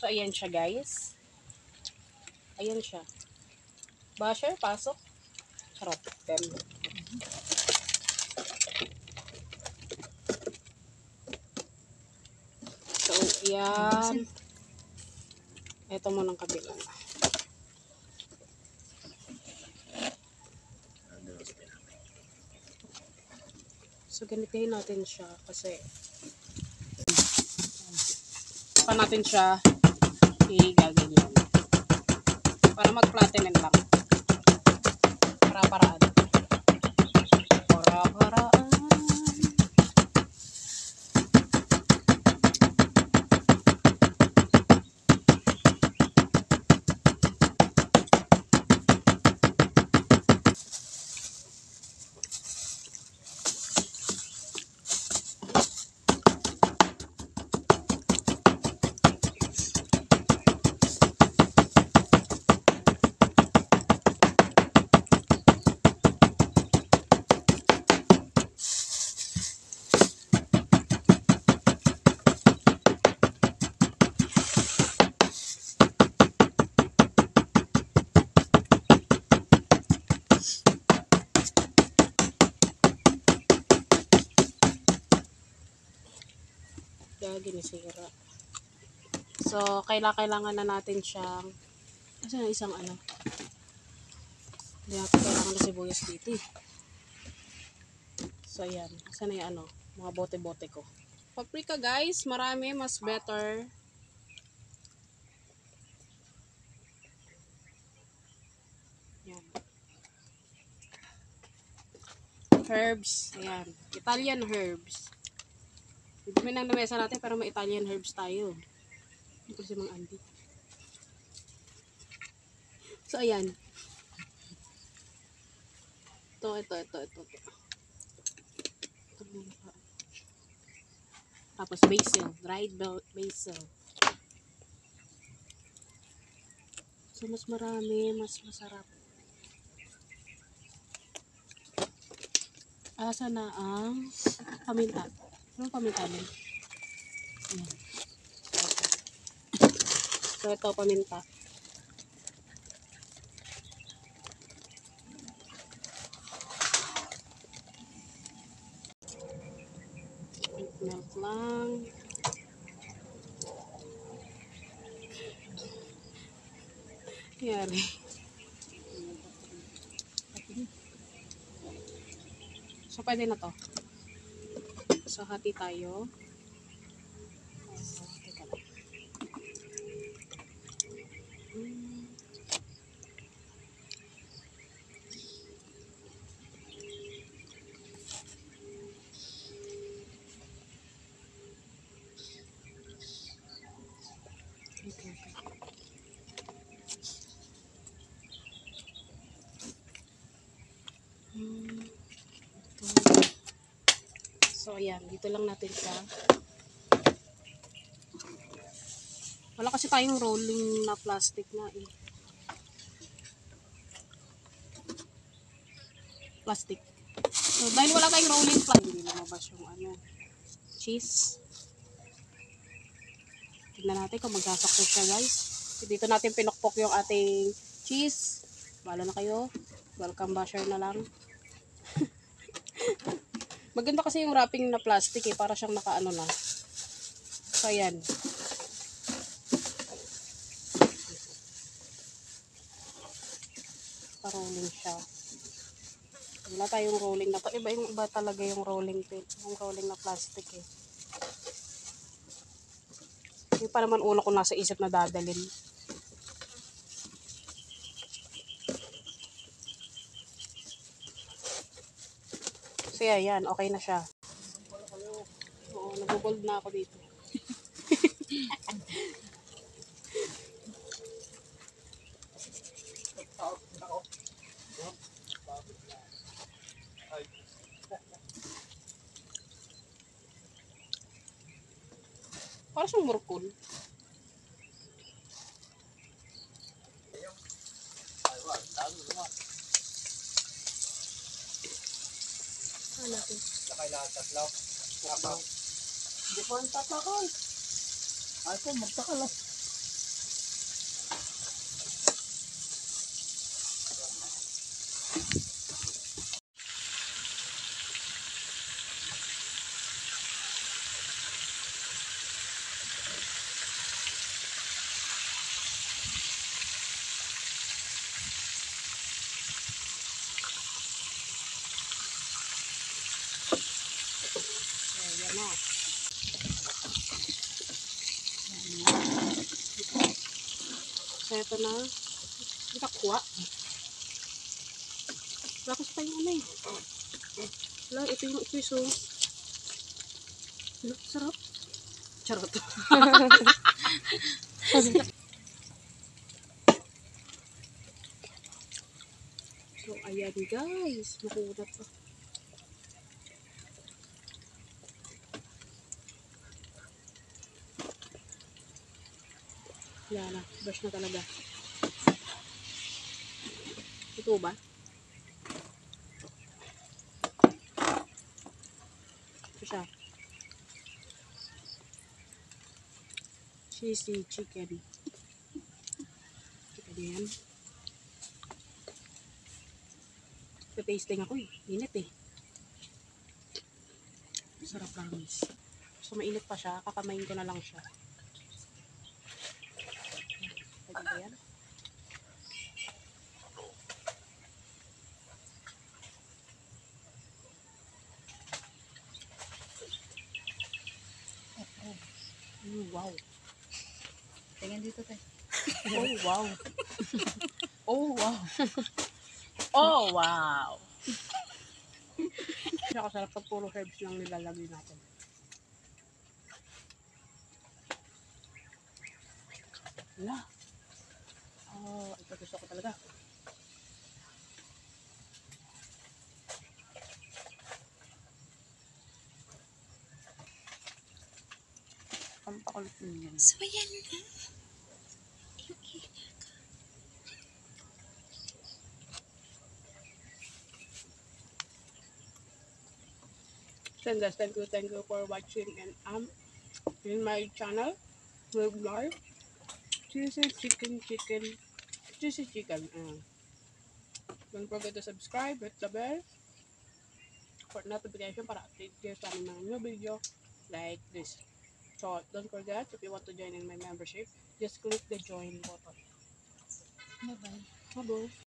So, ayan siya guys. Ayan siya. Basher, pasok. Charot. So, ayan. Ito mo ng kabila. So, ganitihin natin siya kasi pa natin siya i-gaganyan. Para mag-flatten lang. Para-paraan. Para-paraan. Ginisira. So, kailangan na natin siyang kasi na isang ano. Hindi natin kailangan na sibuyas dito. So, ayan. Kasi na yung ano, mga bote-bote ko. Paprika guys, marami, mas better. Ayan. Herbs. Ayan. Italian herbs. Dumi ng lamesa natin pero may Italian herbs tayo. Ito si Mang Andy. So, ayan. Ito. Tapos basil. Dried basil. So, mas marami. Mas masarap. Asa na ang paminta. Anong paminta mo? Ayan. So, ito paminta. Melt lang. Yari. So, pwede na to. So, hati tayo. Teka lang. Okay. So, ayan. Dito lang natin siya. Wala kasi tayong rolling na plastic na eh. Plastic. So, dahil wala tayong rolling plastic, hindi lumabas yung ano, cheese. Tignan natin kung magsasakto siya guys. So, dito natin pinukpok yung ating cheese. Bahala na kayo. Welcome basher na lang. Maganda kasi yung wrapping na plastic eh. Para siyang nakaano na. So, ayan. Pa-rolling siya. Wala tayong rolling na. Iba talaga yung rolling pin. Yung rolling na plastic eh. Hindi pa naman ulo ko nasa isip na dadalhin. So, ayan. Okay na siya. Oo, nag-gold na ako dito. Para siyang murkol. Ano natin? Lakay lahat tatlaw. Hindi po ang tatlaw ko. Ay po, magtakal. na. So, ito na. Ang takwa. Lakas pa yung ano eh. Wala, ito yung ikiso. Sarap. Charot. So, ayan guys. Makulat pa. Yan na. Brush na talaga. Ito ba? Ito siya. Cheesy chicken. Chicken yan. Tasting ako eh. Init eh. Sarap promise. So mainit pa siya. Kakamayin ko na lang siya. Pwede ba yan? Wow. Tingnan dito tayo. Oh wow. Oh, wow. Oh, wow. Siya kasarap pag puro herbs lang nilalagay natin. Wala. Oh, ito gusto ko talaga. Ang pakulit niyan. So, ayan na. So guys, thank you for watching and in my channel, Live Life, Cheesy Chicken. Don't forget to subscribe, hit the bell for notification para update kayo sa aming mga new video like this. So don't forget, if you want to join in my membership, just click the join button. Bye-bye. Bye-bye.